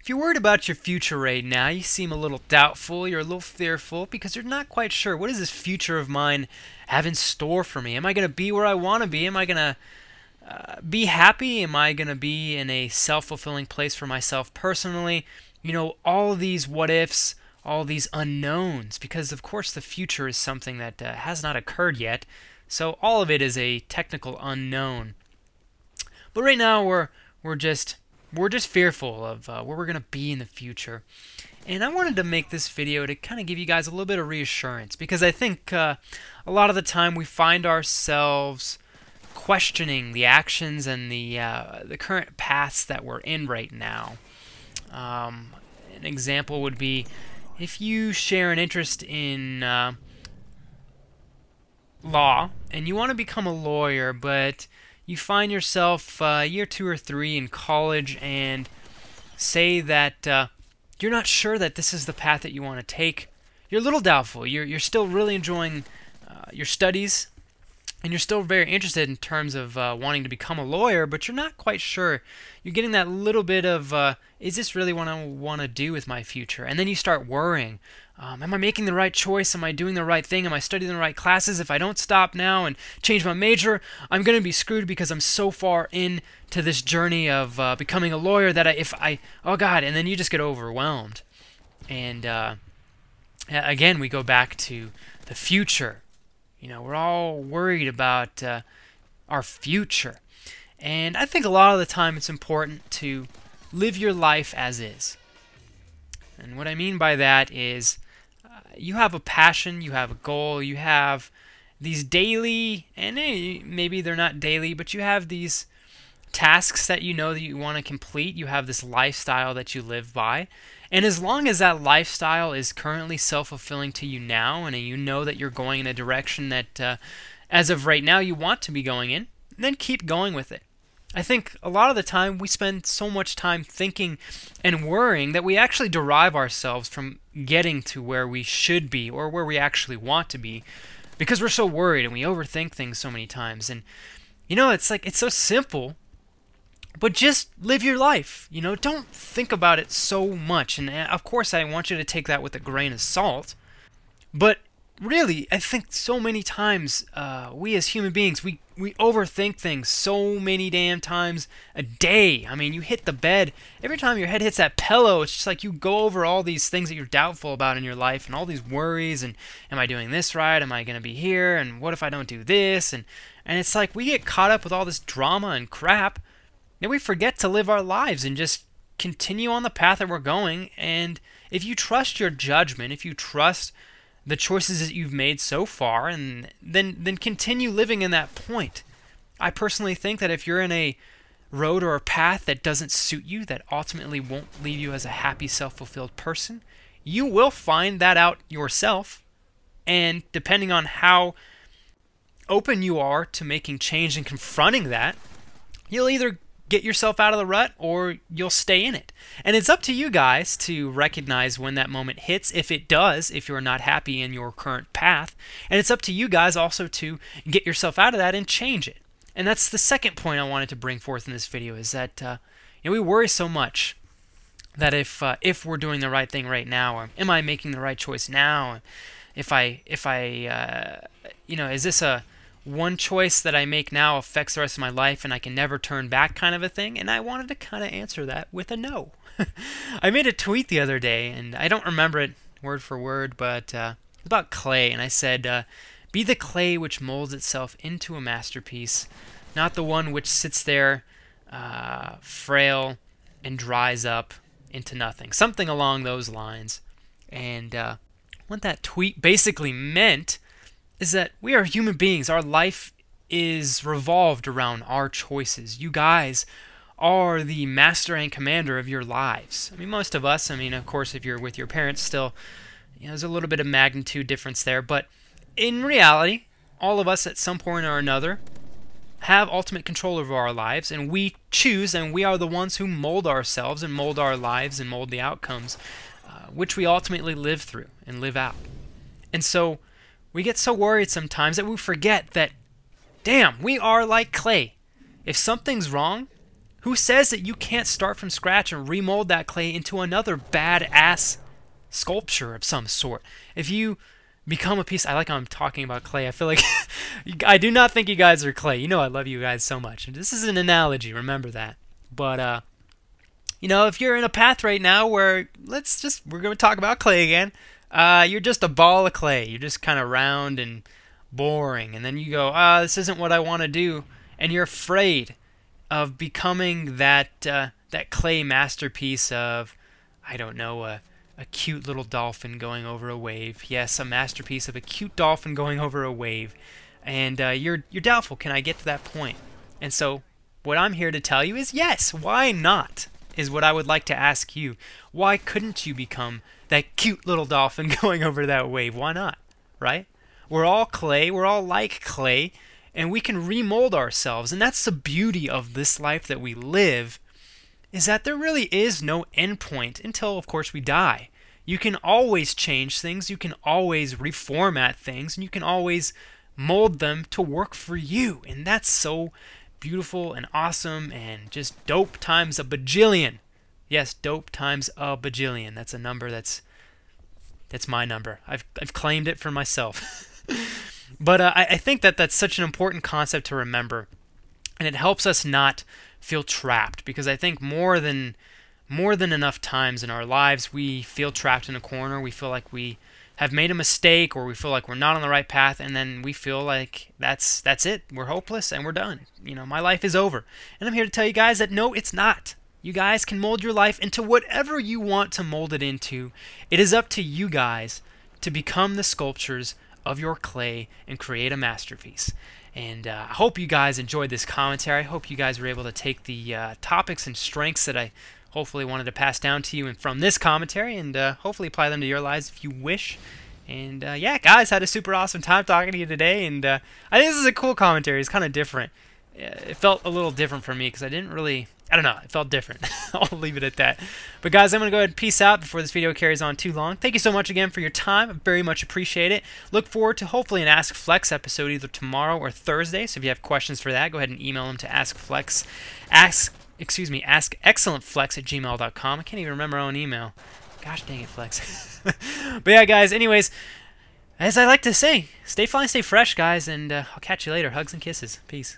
If you're worried about your future right now, you seem a little doubtful, you're a little fearful because you're not quite sure. What does this future of mine have in store for me? Am I going to be where I want to be? Am I going to be happy? Am I going to be in a self-fulfilling place for myself personally? You know, all these what ifs, all these unknowns, because of course the future is something that has not occurred yet. So all of it is a technical unknown. But right now we're just fearful of where we're going to be in the future. And I wanted to make this video to kind of give you guys a little bit of reassurance, because I think a lot of the time we find ourselves questioning the actions and the current paths that we're in right now. An example would be if you share an interest in law and you want to become a lawyer, but you find yourself year 2 or 3 in college and say that you're not sure that this is the path that you want to take. You're a little doubtful. You're still really enjoying your studies, and you're still very interested in terms of wanting to become a lawyer, but you're not quite sure. You're getting that little bit of, is this really what I want to do with my future? And then you start worrying. Am I making the right choice? Am I doing the right thing? Am I studying the right classes? If I don't stop now and change my major, I'm going to be screwed because I'm so far into this journey of becoming a lawyer that oh God, and then you just get overwhelmed. And again, we go back to the future. You know, we're all worried about our future. And I think a lot of the time it's important to live your life as is. And what I mean by that is you have a passion, you have a goal, you have these daily, and maybe they're not daily, but you have these tasks that you know that you want to complete. You have this lifestyle that you live by. And as long as that lifestyle is currently self-fulfilling to you now, and you know that you're going in a direction that as of right now you want to be going in, then keep going with it. I think a lot of the time we spend so much time thinking and worrying that we actually derive ourselves from getting to where we should be or where we actually want to be, because we're so worried and we overthink things so many times. And you know, it's like, it's so simple, but just live your life. You know, don't think about it so much. And of course I want you to take that with a grain of salt, but really, I think so many times we as human beings, we overthink things so many damn times a day. I mean, you hit the bed, every time your head hits that pillow, it's just like you go over all these things that you're doubtful about in your life and all these worries, and am I doing this right? Am I going to be here? And what if I don't do this? And it's like we get caught up with all this drama and crap, and we forget to live our lives and just continue on the path that we're going. And if you trust your judgment, if you trust the choices that you've made so far, and then continue living in that point. I personally think that if you're in a road or a path that doesn't suit you, that ultimately won't leave you as a happy, self-fulfilled person, you will find that out yourself. And depending on how open you are to making change and confronting that, you'll either get yourself out of the rut or you'll stay in it. And it's up to you guys to recognize when that moment hits, if it does, if you're not happy in your current path. And it's up to you guys also to get yourself out of that and change it. And that's the second point I wanted to bring forth in this video, is that you know, we worry so much that if we're doing the right thing right now, or am I making the right choice now? If I you know, is this a one choice that I make now affects the rest of my life and I can never turn back kind of a thing? And I wanted to kind of answer that with a no. I made a tweet the other day, and I don't remember it word for word, but it's about clay, and I said, be the clay which molds itself into a masterpiece, not the one which sits there frail and dries up into nothing. Something along those lines. And what that tweet basically meant is that we are human beings. Our life is revolved around our choices. You guys are the master and commander of your lives. I mean, most of us, I mean, of course, if you're with your parents still, you know, there's a little bit of magnitude difference there, but in reality, all of us at some point or another have ultimate control over our lives, and we choose, and we are the ones who mold ourselves and mold our lives and mold the outcomes which we ultimately live through and live out. And so we get so worried sometimes that we forget that, damn, we are like clay. If something's wrong, Who says that you can't start from scratch and remold that clay into another badass sculpture of some sort? If you become a piece... I like how I'm talking about clay. I feel like... I do not think you guys are clay. You know I love you guys so much. This is an analogy. Remember that. But, you know, if you're in a path right now where... We're going to talk about clay again. You're just a ball of clay. You're just kind of round and boring. And then you go, this isn't what I want to do. And you're afraid of becoming that clay masterpiece of, I don't know, a cute little dolphin going over a wave. Yes, a masterpiece of a cute dolphin going over a wave. And you're doubtful, can I get to that point? And so what I'm here to tell you is yes, why not? Is what I would like to ask you. Why couldn't you become that cute little dolphin going over that wave? Why not? Right? We're all clay. We're all like clay. And we can remold ourselves. And that's the beauty of this life that we live, is that there really is no end point until, of course, we die. You can always change things. You can always reformat things. And you can always mold them to work for you. And that's so beautiful and awesome and just dope times a bajillion. Yes, dope times a bajillion. That's a number that's my number. I've claimed it for myself. But I think that that's such an important concept to remember, and it helps us not feel trapped, because I think more than enough times in our lives we feel trapped in a corner. We feel like we have made a mistake, or we feel like we're not on the right path, and then we feel like that's it. We're hopeless and we're done. You know, my life is over. And I'm here to tell you guys that no, it's not. You guys can mold your life into whatever you want to mold it into. It is up to you guys to become the sculptures of your clay and create a masterpiece. And I hope you guys enjoyed this commentary. I hope you guys were able to take the topics and strengths that I hopefully wanted to pass down to you and from this commentary, and hopefully apply them to your lives if you wish. And yeah, guys, had a super awesome time talking to you today, and I think this is a cool commentary. It's kind of different. It felt a little different for me because I didn't really... I don't know. It felt different. I'll leave it at that. But guys, I'm going to go ahead and peace out before this video carries on too long. Thank you so much again for your time. I very much appreciate it. Look forward to hopefully an Ask Flex episode either tomorrow or Thursday. So if you have questions for that, go ahead and email them to askxilentflex@gmail.com. I can't even remember my own email. Gosh dang it, Flex. But yeah, guys, anyways, as I like to say, stay fly, stay fresh, guys, and I'll catch you later. Hugs and kisses. Peace.